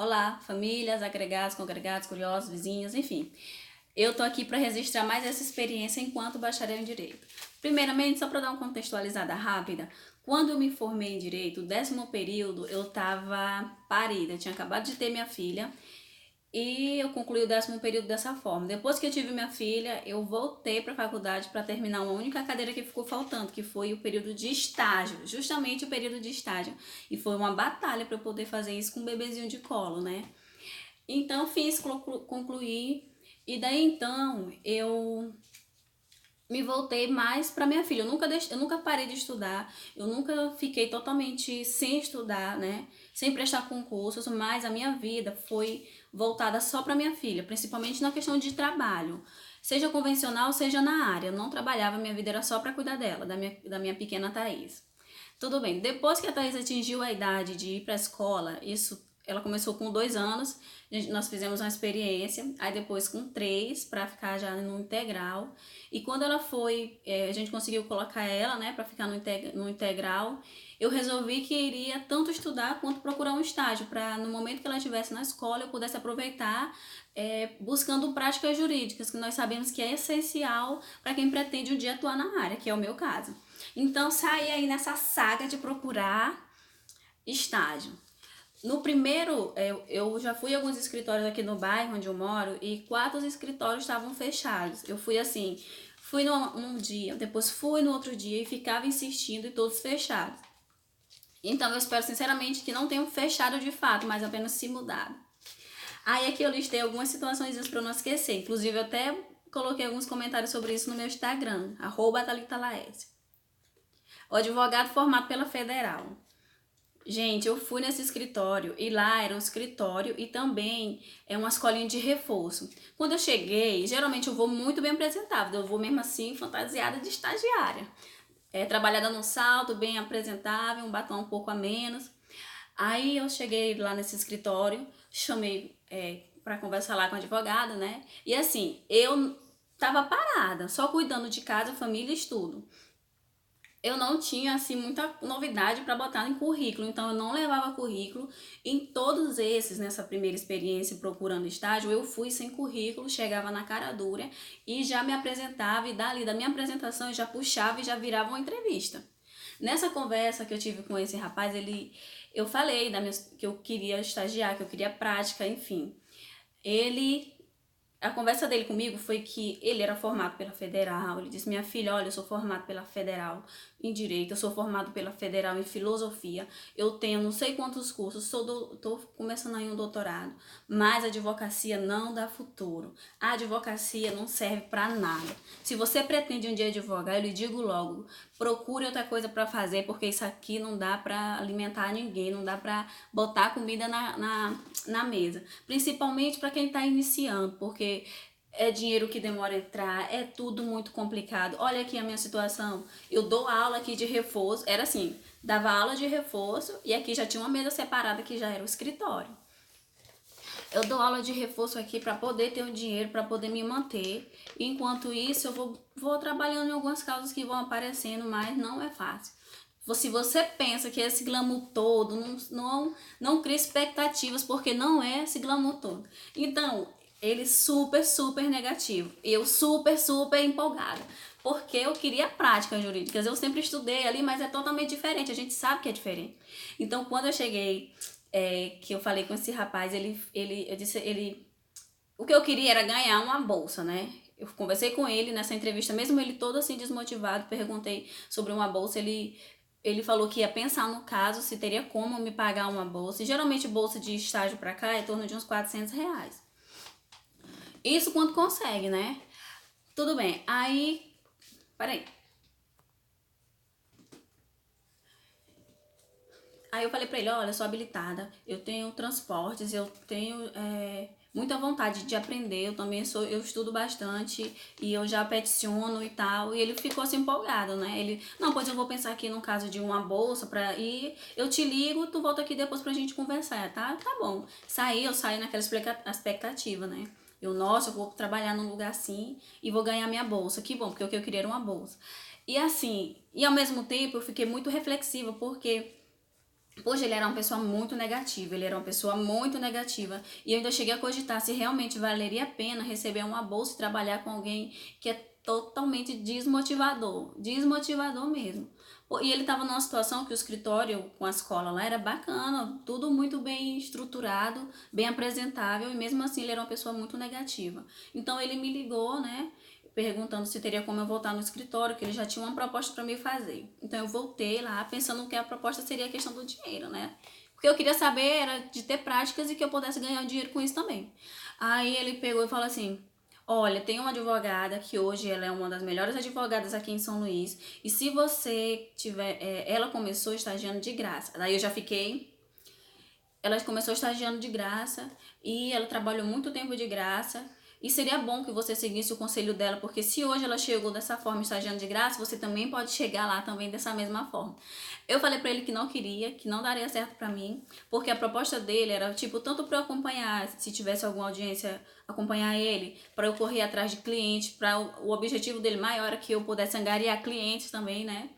Olá, famílias, agregados, congregados, curiosos, vizinhos, enfim. Eu tô aqui para registrar mais essa experiência enquanto bacharel em Direito. Primeiramente, só para dar uma contextualizada rápida, quando eu me formei em Direito, o 10º período, eu estava parida, eu tinha acabado de ter minha filha e eu concluí o 10º período dessa forma. Depois que eu tive minha filha, eu voltei para a faculdade para terminar uma única cadeira que ficou faltando, que foi o período de estágio, justamente o período de estágio. E foi uma batalha para eu poder fazer isso com um bebezinho de colo, né? Então, fiz, concluí, e daí então eu me voltei mais para minha filha. Eu nunca parei de estudar, eu nunca fiquei totalmente sem estudar, né? Sem prestar concursos, mas a minha vida foi voltada só para minha filha, principalmente na questão de trabalho. Seja convencional, seja na área. Eu não trabalhava, minha vida era só para cuidar dela, da minha pequena Thaís. Tudo bem, depois que a Thaís atingiu a idade de ir para a escola, ela começou com 2 anos, nós fizemos uma experiência, aí depois com 3, para ficar já no integral. E quando ela foi, a gente conseguiu colocar ela, né, para ficar no integral, eu resolvi que iria tanto estudar quanto procurar um estágio, para no momento que ela estivesse na escola eu pudesse aproveitar, buscando práticas jurídicas, que nós sabemos que é essencial para quem pretende um dia atuar na área, que é o meu caso. Então saí aí nessa saga de procurar estágio. No primeiro, eu já fui a alguns escritórios aqui no bairro onde eu moro e 4 escritórios estavam fechados. Eu fui assim, fui num dia, depois fui no outro dia e ficava insistindo e todos fechados. Então eu espero sinceramente que não tenham fechado de fato, mas apenas se mudado. Aí aqui eu listei algumas situações para não esquecer. Inclusive eu até coloquei alguns comentários sobre isso no meu Instagram, @ThalitaLaércio. O advogado formado pela Federal. Gente, eu fui nesse escritório e lá era um escritório e também é uma escolinha de reforço. Quando eu cheguei, geralmente eu vou muito bem apresentável, eu vou mesmo assim fantasiada de estagiária. Trabalhada no salto, bem apresentável, um batom um pouco a menos. Aí eu cheguei lá nesse escritório, chamei para conversar lá com a advogada, né? E assim, eu tava parada, só cuidando de casa, família e estudo. Eu não tinha assim muita novidade para botar em currículo, então eu não levava currículo. Em todos esses, nessa primeira experiência procurando estágio, eu fui sem currículo, chegava na cara dura e já me apresentava, e dali da minha apresentação eu já puxava e já virava uma entrevista. Nessa conversa que eu tive com esse rapaz, eu falei que eu queria estagiar, que eu queria prática, enfim. Ele A conversa dele comigo foi que ele era formado pela Federal. Ele disse: minha filha, olha, eu sou formado pela Federal em Direito, eu sou formado pela Federal em Filosofia, eu tenho não sei quantos cursos, tô começando aí um doutorado, mas a advocacia não dá futuro. A advocacia não serve para nada. Se você pretende um dia advogar, eu lhe digo logo, procure outra coisa para fazer, porque isso aqui não dá para alimentar ninguém, não dá para botar comida na mesa. Principalmente para quem está iniciando, porque é dinheiro que demora a entrar, é tudo muito complicado. Olha aqui a minha situação. Eu dou aula aqui de reforço, era assim, dava aula de reforço e aqui já tinha uma mesa separada que já era o escritório. Eu dou aula de reforço aqui para poder ter o dinheiro, para poder me manter. Enquanto isso, eu vou trabalhando em algumas causas que vão aparecendo, mas não é fácil. Se você pensa que esse glamour todo, não cria expectativas, porque não é esse glamour todo. Então, ele super, super negativo. Eu super, super empolgada. Porque eu queria práticas jurídicas. Eu sempre estudei ali, mas é totalmente diferente. A gente sabe que é diferente. Então, quando eu cheguei, que eu falei com esse rapaz, o que eu queria era ganhar uma bolsa, né? Eu conversei com ele nessa entrevista, mesmo ele todo assim desmotivado, perguntei sobre uma bolsa, ele falou que ia pensar no caso, se teria como me pagar uma bolsa. E geralmente bolsa de estágio pra cá é em torno de uns R$ 400. Isso quando consegue, né? Tudo bem. Aí, peraí. Aí eu falei pra ele: olha, eu sou habilitada, eu tenho transportes, eu tenho muita vontade de aprender, eu estudo bastante e eu já peticiono e tal. E ele ficou assim empolgado, né? Ele: não, pois eu vou pensar aqui no caso de uma bolsa pra ir, eu te ligo, tu volta aqui depois pra gente conversar, tá? Tá bom. Eu saí naquela expectativa, né? Nossa, eu vou trabalhar num lugar assim e vou ganhar minha bolsa. Que bom, porque o que eu queria era uma bolsa. E assim, e ao mesmo tempo eu fiquei muito reflexiva, porque Poxa, ele era uma pessoa muito negativa, ele era uma pessoa muito negativa. E eu ainda cheguei a cogitar se realmente valeria a pena receber uma bolsa e trabalhar com alguém que é totalmente desmotivador. Desmotivador mesmo. E ele estava numa situação que o escritório com a escola lá era bacana, tudo muito bem estruturado, bem apresentável, e mesmo assim ele era uma pessoa muito negativa. Então ele me ligou, né? Perguntando se teria como eu voltar no escritório, que ele já tinha uma proposta para me fazer. Então eu voltei lá pensando que a proposta seria a questão do dinheiro, né? Porque eu queria saber era de ter práticas e que eu pudesse ganhar dinheiro com isso também. Aí ele pegou e falou assim: olha, tem uma advogada que hoje ela é uma das melhores advogadas aqui em São Luís. E se você tiver. Ela começou estagiando de graça. Daí eu já fiquei. Ela começou estagiando de graça e ela trabalhou muito tempo de graça. E seria bom que você seguisse o conselho dela, porque se hoje ela chegou dessa forma, estagiando de graça, você também pode chegar lá também dessa mesma forma. Eu falei pra ele que não queria, que não daria certo pra mim, porque a proposta dele era, tipo, tanto pra eu acompanhar, se tivesse alguma audiência, acompanhar ele, pra eu correr atrás de clientes, para o objetivo dele maior era que eu pudesse angariar clientes também, né?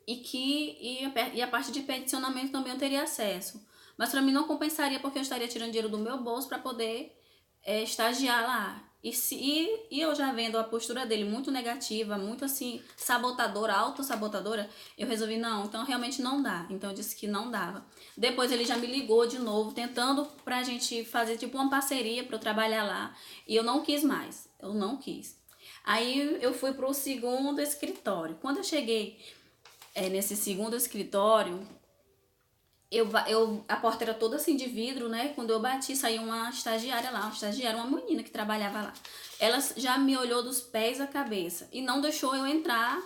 E a parte de peticionamento também eu teria acesso. Mas para mim não compensaria porque eu estaria tirando dinheiro do meu bolso para poder estagiar lá. E eu já vendo a postura dele muito negativa, muito assim, sabotadora, autossabotadora, eu resolvi, não, então realmente não dá. Então eu disse que não dava. Depois ele já me ligou de novo, tentando pra gente fazer tipo uma parceria para eu trabalhar lá. E eu não quis mais. Eu não quis. Aí eu fui pro segundo escritório. Quando eu cheguei nesse segundo escritório, a porta era toda assim de vidro, né? Quando eu bati, saiu uma estagiária lá, uma menina que trabalhava lá. Ela já me olhou dos pés à cabeça e não deixou eu entrar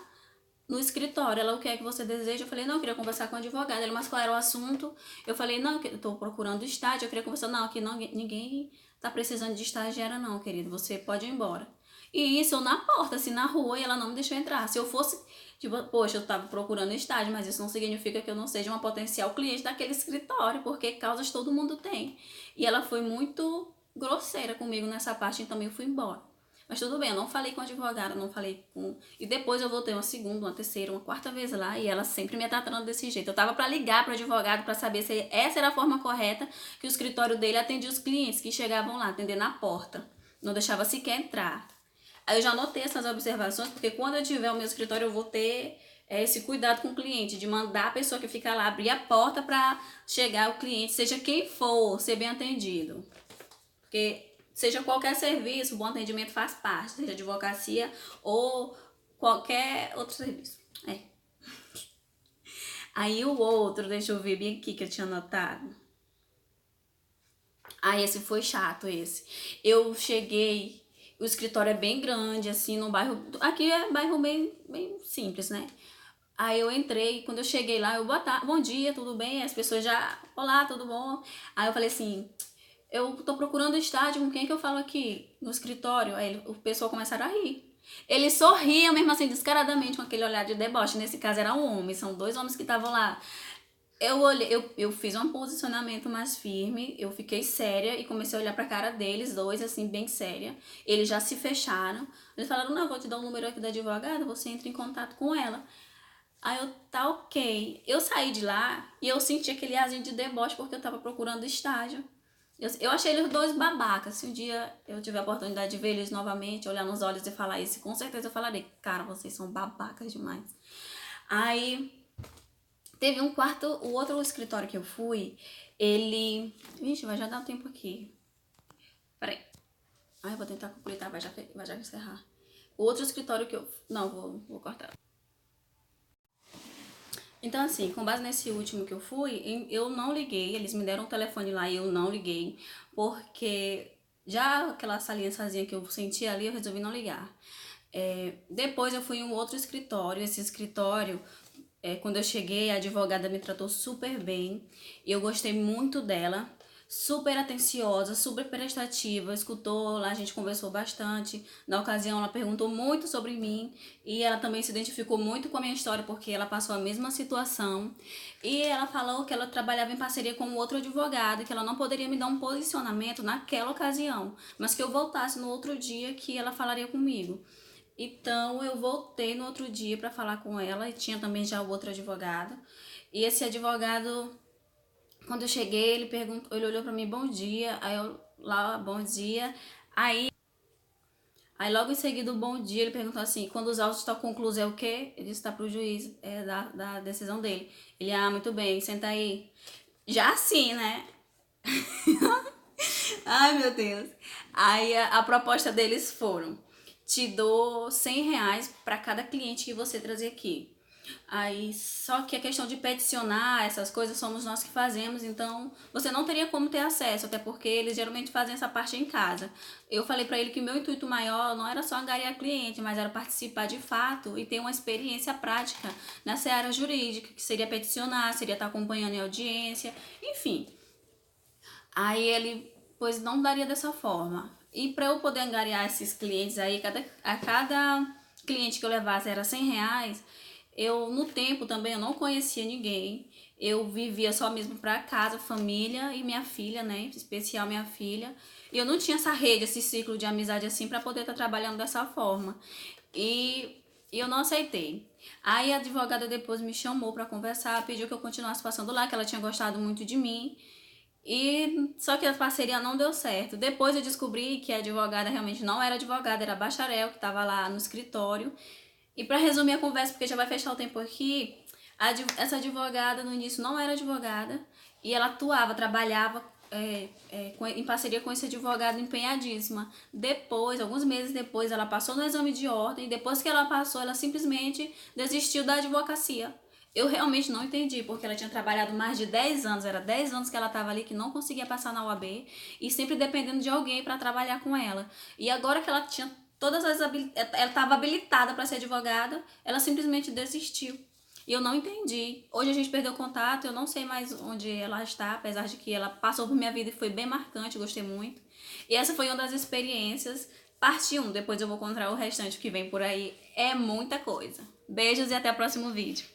no escritório. Ela, o que é que você deseja? Eu falei, não, eu queria conversar com a advogada. Ela, mas qual era o assunto? Eu falei, não, eu tô procurando estágio, eu queria conversar. Não, aqui não, ninguém tá precisando de estagiária não, querido, você pode ir embora. E isso eu na porta, assim, na rua, e ela não me deixou entrar. Se eu fosse, tipo, poxa, eu tava procurando estágio, mas isso não significa que eu não seja uma potencial cliente daquele escritório, porque causas todo mundo tem. E ela foi muito grosseira comigo nessa parte, então eu fui embora. Mas tudo bem, eu não falei com a advogada, não falei com. E depois eu voltei uma segunda, uma terceira, uma quarta vez lá e ela sempre me tratando desse jeito. Eu tava para ligar pro advogado para saber se essa era a forma correta que o escritório dele atendia os clientes que chegavam lá, atender na porta. Não deixava sequer entrar. Aí eu já anotei essas observações, porque quando eu tiver o meu escritório, eu vou ter esse cuidado com o cliente, de mandar a pessoa que fica lá abrir a porta para chegar o cliente, seja quem for, ser bem atendido. Porque seja qualquer serviço, o bom atendimento faz parte, seja advocacia ou qualquer outro serviço. Aí o outro, deixa eu ver bem aqui que eu tinha anotado. Esse foi chato, esse. Eu cheguei, o escritório é bem grande, assim, no bairro. Aqui é bairro bem simples, né? Aí eu entrei, quando eu cheguei lá, eu, boa tarde, bom dia, tudo bem? As pessoas já, olá, tudo bom? Aí eu falei assim, eu tô procurando estágio, com quem que eu falo aqui? No escritório. Aí o pessoal começaram a rir. Ele sorria mesmo assim, descaradamente, com aquele olhar de deboche. Nesse caso era um homem, são dois homens que estavam lá. Eu olhei, eu fiz um posicionamento mais firme, eu fiquei séria e comecei a olhar pra cara deles, dois, assim, bem séria. Eles já se fecharam. Eles falaram, não, eu vou te dar o número aqui da advogada, você entra em contato com ela. Aí eu, tá ok. Eu saí de lá e eu senti aquele arzinho de deboche porque eu tava procurando estágio. Eu achei eles dois babacas. Se um dia eu tiver a oportunidade de ver eles novamente, olhar nos olhos e falar isso, com certeza eu falarei, cara, vocês são babacas demais. Aí teve um quarto, o outro escritório que eu fui, ele. Vixe, vai já dar um tempo aqui. Peraí. Eu vou tentar completar, vai já encerrar. O outro escritório que eu. Não, vou cortar. Então, assim, com base nesse último que eu fui, eu não liguei. Eles me deram um telefone lá e eu não liguei, porque já aquela saliênciazinha que eu senti ali, eu resolvi não ligar. Depois eu fui em um outro escritório. Esse escritório, quando eu cheguei, a advogada me tratou super bem. E eu gostei muito dela. Super atenciosa, super prestativa, escutou lá, a gente conversou bastante. Na ocasião, ela perguntou muito sobre mim e ela também se identificou muito com a minha história porque ela passou a mesma situação. E ela falou que ela trabalhava em parceria com outro advogado e que ela não poderia me dar um posicionamento naquela ocasião, mas que eu voltasse no outro dia que ela falaria comigo. Então eu voltei no outro dia para falar com ela e tinha também já o outro advogado. E esse advogado, quando eu cheguei, ele olhou pra mim, bom dia, aí eu lá, bom dia. Aí logo em seguida, o bom dia, ele perguntou assim, quando os autos estão concluídos é o quê? Ele disse, tá pro juiz, da decisão dele. Ele, muito bem, senta aí. Já assim, né? Ai, meu Deus. Aí a proposta deles foram, te dou R$ 100 para cada cliente que você trazer aqui. Aí, só que a questão de peticionar essas coisas somos nós que fazemos, então você não teria como ter acesso, até porque eles geralmente fazem essa parte em casa. Eu falei para ele que o meu intuito maior não era só angariar cliente, mas era participar de fato e ter uma experiência prática nessa área jurídica, que seria peticionar, seria estar acompanhando em audiência, enfim. Aí ele, pois não daria dessa forma. E para eu poder angariar esses clientes aí, a cada cliente que eu levasse era R$ 100, eu no tempo também eu não conhecia ninguém. Eu vivia só mesmo para casa, família e minha filha, né? Em especial minha filha. E eu não tinha essa rede, esse ciclo de amizade assim para poder estar trabalhando dessa forma. E eu não aceitei. Aí a advogada depois me chamou para conversar, pediu que eu continuasse passando lá, que ela tinha gostado muito de mim. E só que a parceria não deu certo. Depois eu descobri que a advogada realmente não era advogada, era bacharel que estava lá no escritório. E para resumir a conversa, porque já vai fechar o tempo aqui, essa advogada no início não era advogada e ela atuava, trabalhava em parceria com esse advogado empenhadíssima. Depois, alguns meses depois, ela passou no exame de ordem. Depois que ela passou, ela simplesmente desistiu da advocacia. Eu realmente não entendi, porque ela tinha trabalhado mais de 10 anos, era 10 anos que ela estava ali, que não conseguia passar na UAB, e sempre dependendo de alguém para trabalhar com ela. E agora que ela tinha todas as ela estava habilitada para ser advogada, ela simplesmente desistiu. E eu não entendi. Hoje a gente perdeu contato, eu não sei mais onde ela está, apesar de que ela passou por minha vida e foi bem marcante, gostei muito. E essa foi uma das experiências, parte 1. Depois eu vou contar o restante que vem por aí. É muita coisa. Beijos e até o próximo vídeo.